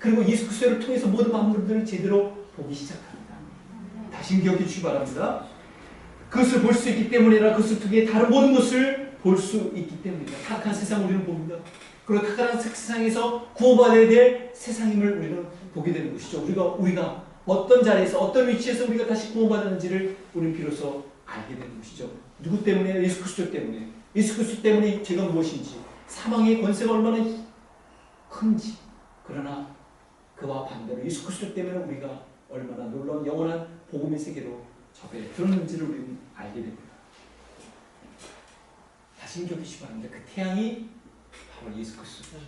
그리고 예수 그리스도를 통해서 모든 만물들을 제대로 보기 시작합니다. 다시 기억해 주시기 바랍니다. 그것을 볼 수 있기 때문이라 그것을 통해 다른 모든 것을 볼 수 있기 때문이다. 타락한 세상 우리는 봅니다. 그리고 타락한 세상에서 구원받아야 될 세상임을 우리는 보게 되는 것이죠. 우리가 어떤 자리에서 어떤 위치에서 우리가 다시 구원받았는지를 우리는 비로소 알게 되는 것이죠. 누구 때문에? 예수 그리스도 때문에. 예수 그리스도 때문에 죄가 무엇인지, 사망의 권세가 얼마나 큰지, 그러나 그와 반대로 예수 그리스도 때문에 우리가 얼마나 놀라운 영원한 복음의 세계로 접해 들었는지를 우리는 알게 됩니다. 다시 기억하시기 바랍니다. 그 태양이 바로 예수 그리스도.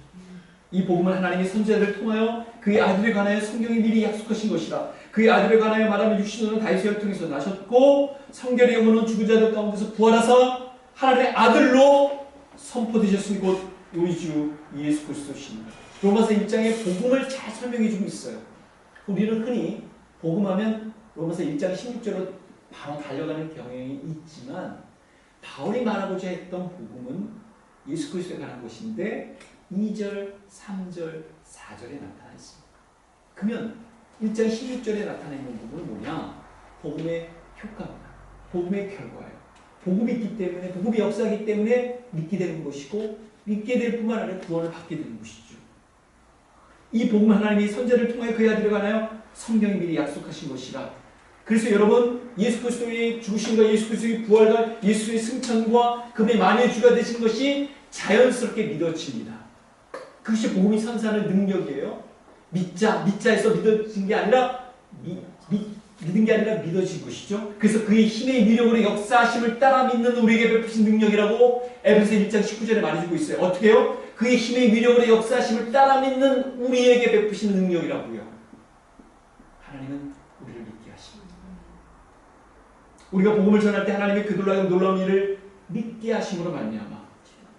이 복음은 하나님의 선지자들을 통하여 그의 아들에 관하여 성경이 미리 약속하신 것이라. 그의 아들에 관하여 말하면 육신으로는 다윗의 혈을 통해서 나셨고 성결의 영혼은 죽은 자들 가운데서 부활하사 하나님의 아들로 선포되셨으니 곧 우리 주 예수 그리스도시니라. 로마서 1장에 복음을 잘 설명해 주고 있어요. 우리는 흔히 복음하면 로마서 1장 16절로 바로 달려가는 경향이 있지만 바울이 말하고자 했던 복음은 예수 그리스도에 관한 것인데 2절, 3절, 4절에 나타나 있습니다. 그러면 1장 16절에 나타나 있는 부분은 뭐냐? 복음의 효과입니다. 복음의 결과예요. 복음이 있기 때문에, 복음이 역사하기 때문에 믿게 되는 것이고 믿게 될 뿐만 아니라 구원을 받게 되는 것이죠. 이 복음은 하나님이 선지자를 통하여 그의 아들에 관하여 성경이 미리 약속하신 것이라. 그래서 여러분 예수 그리스도의 죽으심과 예수 그리스도의 부활과 예수의 승천과 그분의 만유의 주가 되신 것이 자연스럽게 믿어집니다. 그것이 복음이 선사하는 능력이에요. 믿자에서 믿어진 게 아니라 믿은 게 아니라 믿어진 것이죠. 그래서 그의 힘의 위력으로 역사하심을 따라 믿는 우리에게 베푸신 능력이라고 에베소 1장 19절에 말해주고 있어요. 어떻게 해요? 그의 힘의 위력으로 역사하심을 따라 믿는 우리에게 베푸신 능력이라고요. 하나님은 우리를 믿게 하십니다. 우리가 복음을 전할 때 하나님의 그 놀라운 일을 믿게 하심으로 말미암아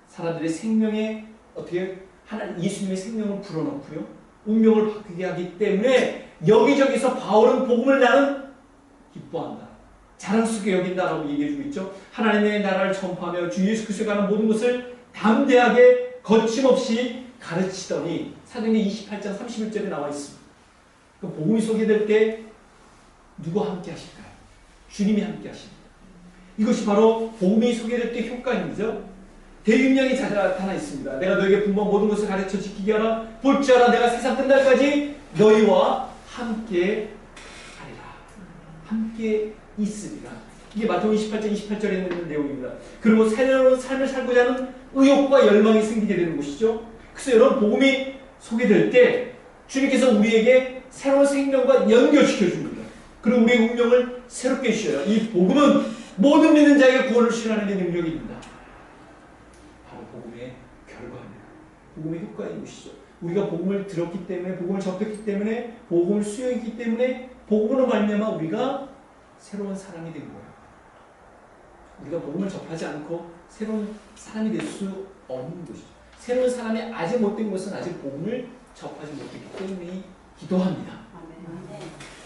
사람들의 생명에 어떻게 하나님 예수님의 생명을 불어넣고요. 운명을 바뀌게 하기 때문에 여기저기서 바울은 복음을 나는 기뻐한다. 자랑스럽게 여긴다라고 얘기해주고 있죠. 하나님의 나라를 전파하며 주 예수 그리스도에 관한 모든 것을 담대하게 거침없이 가르치더니 사도행전 28장 31절에 나와 있습니다. 그 복음이 소개될 때 누가 함께 하실까요? 주님이 함께 하십니다. 이것이 바로 복음이 소개될 때 효과입니다. 대윤량이 나타나 있습니다. 내가 너에게 분부한 모든 것을 가르쳐 지키게 하라. 볼지어라 내가 세상 끝날까지 너희와 함께 하리라. 함께 있으리라. 이게 마태복음 28장 28절에 있는 내용입니다. 그리고 새로운 삶을 살고자 하는 의욕과 열망이 생기게 되는 것이죠. 그래서 여러분 복음이 소개될 때 주님께서 우리에게 새로운 생명과 연결시켜 줍니다. 그리고 우리의 운명을 새롭게 해주셔요. 이 복음은 모든 믿는 자에게 구원을 주시는 데 능력입니다. 바로 복음의 결과입니다. 복음의 효과인 것이죠. 우리가 복음을 들었기 때문에, 복음을 접했기 때문에, 복음을 수용했기 때문에 복음으로 말미암아 우리가 새로운 사람이 된 거예요. 우리가 복음을 접하지 않고 새로운 사람이 될 수 없는 것이죠. 새로운 사람이 아직 못된 것은 아직 복음을 접하지 못했기 때문이기도 합니다.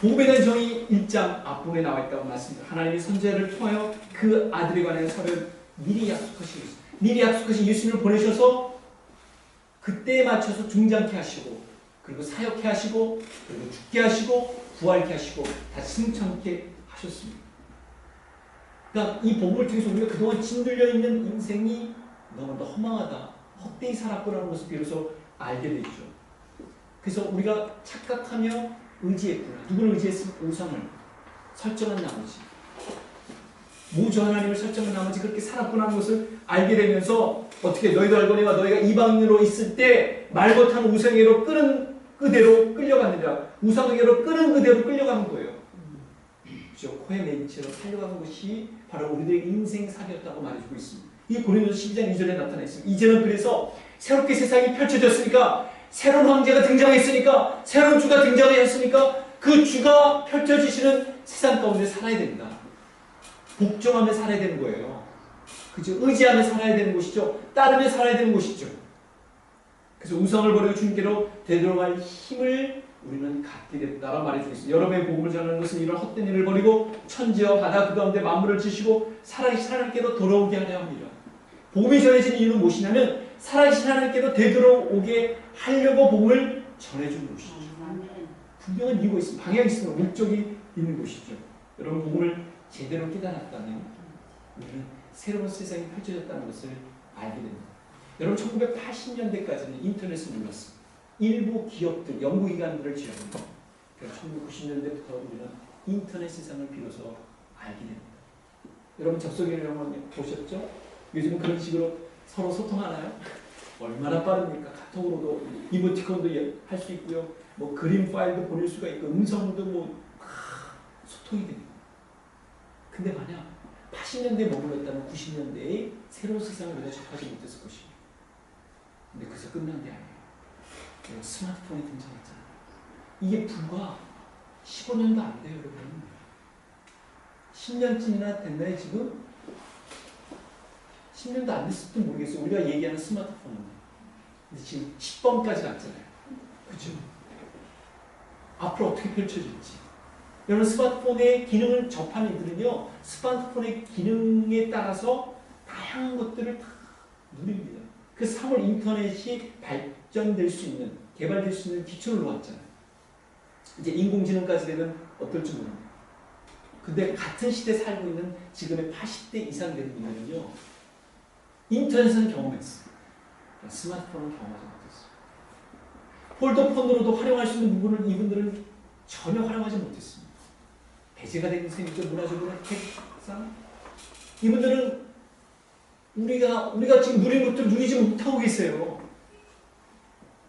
복음에 대한 정의 1장 앞부분에 나와 있다고 말씀드립니다. 하나님의 선지자를 통하여 그 아들에 관한 설을 미리 약속하신 것입니다. 미리 약속하신 예수님을 보내셔서 그때에 맞춰서 중장케 하시고 그리고 사역케 하시고 그리고 죽게 하시고 부활케 하시고 다시 승천케 하셨습니다. 그러니까 이 복음을 통해서 우리가 그동안 짓눌려 있는 인생이 너무나 허망하다, 헛되이 살았구나라는 것을 비로소 알게 되죠. 그래서 우리가 착각하며 의지했구나. 누구를 의지했으면 우상을 설정한 나머지, 무주 하나님을 설정한 나머지 그렇게 살았구나 하는 것을 알게 되면서 어떻게 너희도 알거니와 너희가 이방인으로 있을 때 말 못하는 우상에게로 끄는 그대로 끌려가느니라. 우상에게로 끄는 그대로 끌려가는 거예요. 그렇죠? 코에 맨 채로 살려가는 것이 바로 우리들의 인생살이었다고 말해주고 있습니다. 이 고린도서 12장 2절에 나타나 있습니다. 이제는 그래서 새롭게 세상이 펼쳐졌으니까, 새로운 황제가 등장했으니까, 새로운 주가 등장했으니까 그 주가 펼쳐지시는 세상 가운데 살아야 된다. 복종하며 살아야 되는 거예요. 그죠? 의지하며 살아야 되는 것이죠. 따르며 살아야 되는 것이죠. 그래서 우상을 버리고 주님께로 되돌아갈 힘을 우리는 갖게 됐다라고 말해주고 있습니다. 여러분의 복음을 전하는 것은 이런 헛된 일을 버리고 천지와 바다 그 가운데 만물을 지시고 살아계신 하나님께로 돌아오게 하려 합니다. 복음이 전해지는 이유는 무엇이냐면 살아계신 하나님께로 되돌아오게 하려고 복음을 전해주는 곳이죠. 분명한 이유가 있습니다. 방향이 있습니다. 목적이 있는 곳이죠. 여러분 복음을 제대로 깨달았다면 우리는 새로운 세상이 펼쳐졌다는 것을 알게 됩니다. 여러분 1980년대까지는 인터넷을 몰랐습니다. 일부 기업들, 연구기관들을 지원합니다. 1990년대부터 우리는 인터넷 세상을 비로소 알게 됩니다. 여러분 접속이라는 보셨죠? 요즘은 그런 식으로 서로 소통하나요? 얼마나 빠릅니까? 카톡으로도 이모티콘도 할 수 있고요. 뭐 그림 파일도 보낼 수가 있고 음성도 뭐 소통이 됩니다. 근데 만약 80년대에 머물렀다면 90년대의 새로운 세상을 우리가 접하지 못했을 것입니다. 근데 그래서 끝난 게 아니에요. 스마트폰이 등장했잖아요. 이게 불과 15년도 안 돼요, 여러분. 10년쯤이나 됐나요, 지금? 10년도 안 됐을지도 모르겠어요. 우리가 얘기하는 스마트폰은. 근데 지금 10번까지 갔잖아요. 그죠? 앞으로 어떻게 펼쳐질지. 여러분, 스마트폰의 기능을 접하는 이들은요, 스마트폰의 기능에 따라서 다양한 것들을 다 누립니다. 그 3월 인터넷이 발전될 수 있는, 개발될 수 있는 기초를 놓았잖아요. 이제 인공지능까지 되면 어떨지 모릅니다. 근데 같은 시대에 살고 있는 지금의 80대 이상 되는 분들은요, 인터넷은 경험했어요. 스마트폰은 경험하지 못했어요. 폴더폰으로도 활용할 수 있는 부분을 이분들은 전혀 활용하지 못했습니다. 배제가 된 셈이죠. 문화적으로 혜택상. 이분들은 우리가 지금 누리는 것들 누리지 못하고 계세요.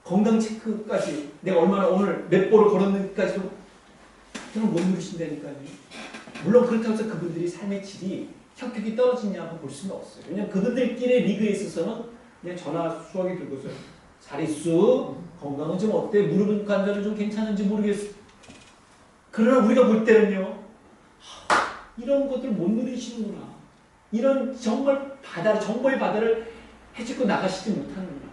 건강 체크까지 내가 얼마나 오늘 몇 보를 걸었는지까지도 저는 못 누리신다니까요. 물론 그렇다고 해서 그분들이 삶의 질이 현격히 떨어지냐고 볼 수는 없어요. 왜냐하면 그분들끼리 리그에 있어서는 그냥 전화 수화기 들고서 잘 있어? 건강은 좀 어때? 무릎 관절은 좀 괜찮은지 모르겠어. 그러나 우리가 볼 때는요, 이런 것들 못 누리시는구나. 이런 정말 정보의 바다를 헤치고 나가시지 못하는구나.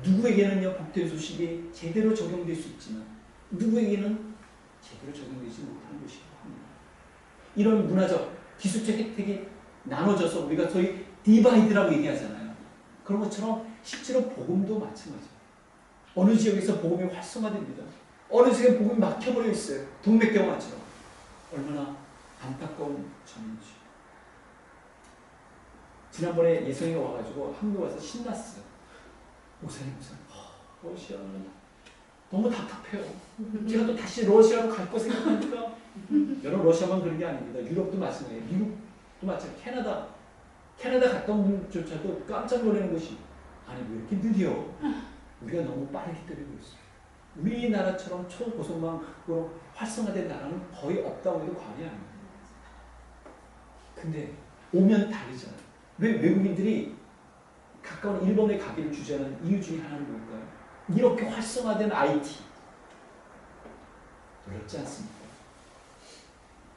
누구에게는요, 복된 소식이 제대로 적용될 수 있지만 누구에게는 제대로 적용되지 못하는 것이기도 합니다. 이런 문화적, 기술적 혜택이 나눠져서 우리가 소위 디바이드라고 얘기하잖아요. 그런 것처럼 실제로 복음도 마찬가지예요. 어느 지역에서 복음이 활성화됩니다. 어느 지역에 복음이 막혀버려 있어요. 동맥경화처럼. 얼마나 안타까운 점인지. 지난번에 예성이가 와가지고 한국 와서 신났어요. 목사님, 러시아는 너무 답답해요. 제가 또 다시 러시아로 갈 거 생각하니까 여러분 러시아만 그런 게 아닙니다. 유럽도 마찬가지예요. 미국도 마찬가지예요. 캐나다 갔던 분조차도 깜짝 놀라는 것이 아니 왜 이렇게 느려? 우리가 너무 빠르게 때리고 있어요. 우리나라처럼 초고속망으로 활성화된 나라는 거의 없다고 해도 과언이 아닙니다. 근데 오면 다르잖아요. 왜 외국인들이 가까운 일본에 가기를 주저하는 이유 중에 하나는 뭘까요? 이렇게 활성화된 IT. 어렵지 않습니까?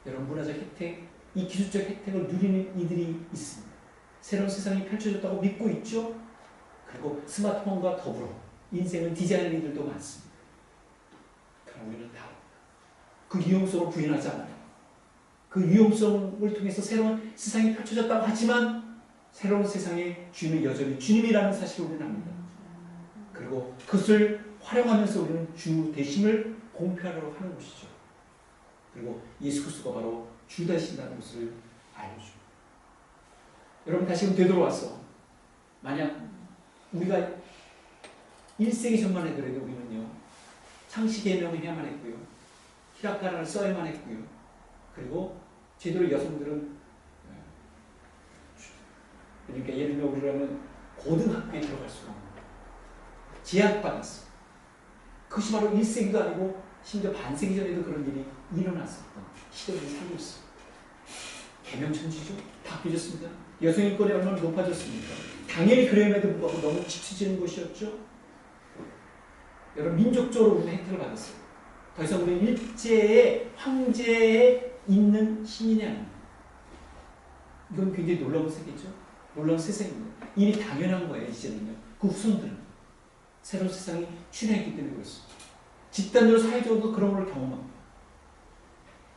여러분 문화적 혜택, 이 기술적 혜택을 누리는 이들이 있습니다. 새로운 세상이 펼쳐졌다고 믿고 있죠? 그리고 스마트폰과 더불어 인생을 디자인하는 이들도 많습니다. 그럼 우리는 다 그 유용성을 부인하지 않아요. 그 유용성을 통해서 새로운 세상이 펼쳐졌다고 하지만 새로운 세상의 주인은 여전히 주님이라는 사실을 우리는 압니다. 그리고 그것을 활용하면서 우리는 주 되심을 공표하려고 하는 것이죠. 그리고 예수 그리스도가 바로 주 되신다는 것을 알려줍니다. 여러분 다시금 되돌아와서 만약 우리가 1세기 전만 해더라도 우리는요 창시계명을 해야만 했고요 히라가나를 써야만 했고요 그리고 제대로 여성들은 그러니까 예를 들면 우리라면 고등학교에 들어갈 수가 없는 제약받았어. 그것이 바로 1세기도 아니고 심지어 반세기 전에도 그런 일이 일어났었던 시대를 살고 있어요. 계명천지죠. 바뀌어졌습니다. 여성 인권이 얼마나 높아졌습니까? 당연히 그럼에도 불구하고 너무 지쳐지는 것이었죠. 여러분 민족적으로 우리는 혜택을 받았어요. 더 이상 우리는 일제의 황제에 있는 신인이 아닙니다. 이건 굉장히 놀라운 세계죠. 놀라운 세상입니다. 이미 당연한 거예요. 이제는요. 그 후손들은 새로운 세상이 출현했기 때문에 그렇습니다. 집단적으로 사회적으로 그런 걸 경험합니다.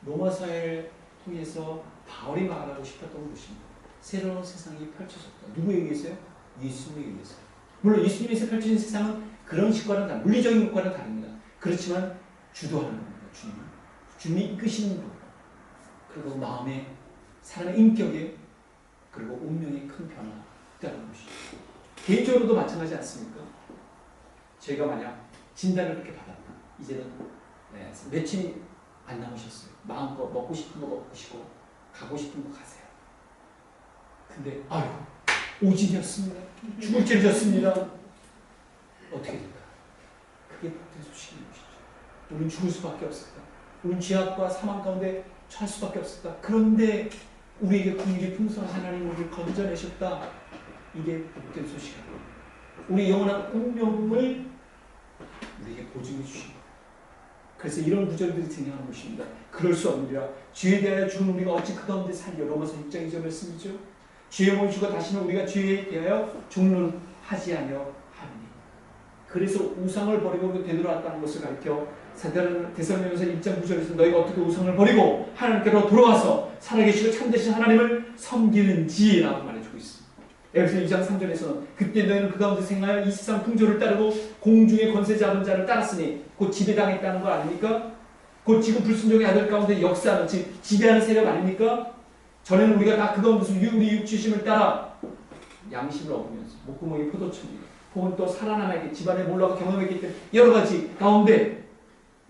로마 사회를 통해서 바울이 말하고 싶었던 것입니다. 새로운 세상이 펼쳐졌다. 누구에게 의해서요? 예수님에 의해서. 물론 예수님에서 펼쳐진 세상은 그런 식과는 다릅니다. 물리적인 것과는 다릅니다. 그렇지만 주도하는 겁니다. 주님이 이끄시는 겁니다. 그리고 마음에 사람의 인격에 그리고 운명에 큰 변화가 있다는 것이죠. 개인적으로도 마찬가지 않습니까? 저희가 만약 진단을 그렇게 받았다. 이제는 며칠이 안 남으셨어요. 마음껏 먹고 싶은 거 먹으시고 가고 싶은 거 가세요. 근데 아유 오진이었습니다. 죽을 죄졌습니다. 어떻게 될까? 그게 복된 소식인 것이죠. 우리는 죽을 수밖에 없었다. 우리는 죄악과 사망 가운데 처할 수밖에 없었다. 그런데 우리에게 긍휼이 풍성하신 하나님 우리를 건져내셨다. 이게 복된 소식이다. 우리 영원한 운명을 우리에게 보증해 주신 것. 그래서 이런 구절들이 등장하는 것입니다. 그럴 수 없느니라. 죄에 대하여 죽은 우리가 어찌 그 가운데 살려. 로마서 6장 2절 말씀이죠. 죄의 몸을 주고 다시는 우리가 죄에 대하여 종론하지 아니하 하느니. 그래서 우상을 버리고 되돌아왔다는 것을 가르쳐 데살로니가서 1장 9절에서 너희가 어떻게 우상을 버리고 하나님께로 돌아와서 살아계시고 참되신 하나님을 섬기는지 라고 말해주고 있습니다. 에베소 2장 3절에서는 그때 너희는 그 가운데 생하여 이 세상 풍조를 따르고 공중의 권세 잡은 자를 따랐으니 곧 지배당했다는 거 아닙니까? 곧 지금 불순종의 아들 가운데 역사하는 즉 지배하는 세력 아닙니까? 전에는 우리가 다 그 가운데서 우리 육주심을 따라 양심을 얻으면서 목구멍이 포도청이 혹은 또 살아남아있기 집안에 몰라가 경험했기 때문에 여러 가지 가운데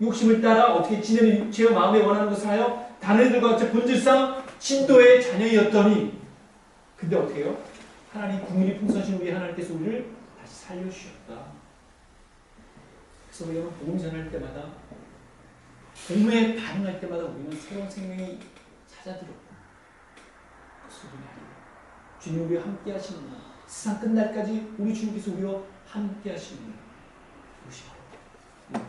욕심을 따라 어떻게 지내는 육체와 마음에 원하는 것을 하여 다른 애들과 같이 본질상 신도의 자녀였더니 근데 어떻게 해요? 하나님 국민이 풍성하신 우리 하나님께서 우리를 다시 살려주셨다. 그래서 우리가 복음 전할 때마다 복음에 반응할 때마다 우리는 새로운 생명이 찾아들었다. 그 소리가 아니에요. 주님 우리와 함께 하시는 날 세상 끝날까지 우리 주님께서 우리와 함께 하시는 날 그것이 바로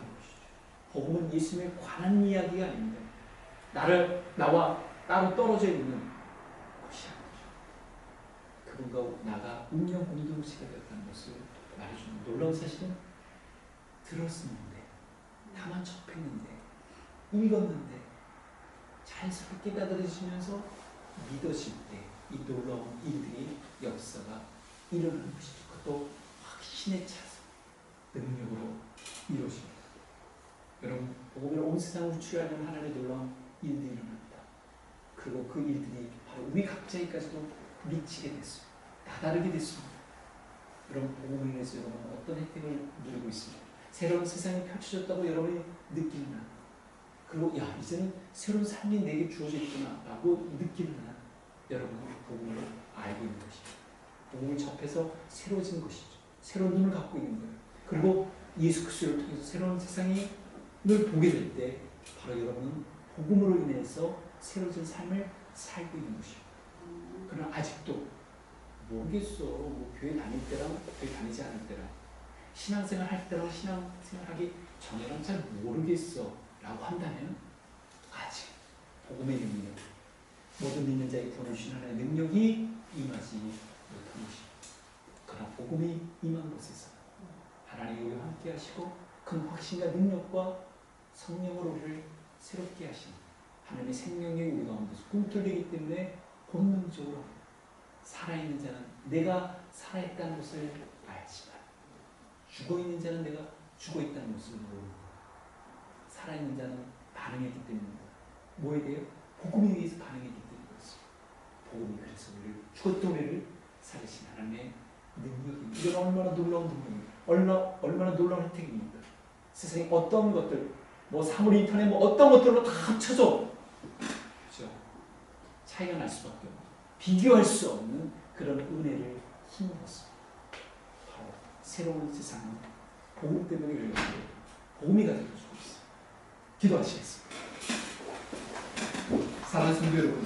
복음은 예수님에 관한 이야기가 아닙니다. 나와 따로 떨어져 있는 것이 아니죠. 그분과 나가 운명 공동체가 되었다는 것을 말해주는 놀라운 사실은 들었었는데 다만 접했는데 읽었는데 자연스럽게 깨달아지면서 믿어질 때 이 놀라운 일들이 역사가 일어나는 것이죠. 그것도 확신에 차서 능력으로 이루어집니다. 여러분 복음으로 온 세상을 출현하는 하나님의 놀라운 일들이 일어납니다. 그리고 그 일들이 바로 우리 각자에게까지도 미치게 됐습니다. 다다르게 됐습니다. 여러분 복음을 인해서 여러분은 어떤 혜택을 누리고 있습니다. 새로운 세상이 펼쳐졌다고 여러분이 느끼는 한 그리고 야 이제는 새로운 삶이 내게 주어져 있구나 라고 느끼는 한 여러분은 복음을 알고 있는 것이죠. 복음을 접해서 새로워진 것이죠. 새로운 눈을 갖고 있는 거예요. 그리고 예수 그리스도를 통해서 새로운 세상을 보게 될 때 바로 여러분은 복음으로 인해서 새로워진 삶을 살고 있는 것이죠. 그러나 아직도 모르겠어. 뭐 교회 다닐 때랑 교회 다니지 않을 때랑 신앙생활 할 때랑 신앙생활 하기 전에랑 잘 모르겠어 라고 한다면 아직 복음의 능력 모든 믿는 자에게 보내주신 하나님의 능력이 임하지 못한 것입니다. 그러나 복음이 임한 곳에서 하나님이 우리와 함께 하시고 큰 확신과 능력과 성령으로 우리를 새롭게 하시는 하나님의 생명력이 우리 가운데서 꿈틀리기 때문에 본능적으로 살아있는 자는 내가 살아있다는 것을 알지만 죽어있는 자는 내가 죽어있다는 것을 모르고 살아있는 자는 반응했기 때문입니다. 뭐에 대해? 복음에 의해서 반응했기 때문입니다. 복음이 그래서 우리를 죽었던 우리를 살리신 하나님의 능력입니다. 이건 얼마나 놀라운 능력입니다. 얼마나 놀라운 혜택입니까? 세상에 어떤 것들 뭐 사물 인터넷 뭐 어떤 것들로 다 합쳐져 그렇죠? 차이가 날 수밖에 없는 비교할 수 없는 그런 은혜를 힘입었습니다. 바로 새로운 세상은 복음 때문에 열렸고 복음이 가져주고 있습니다. 기도하시겠습니다. 사랑하는 성도 여러분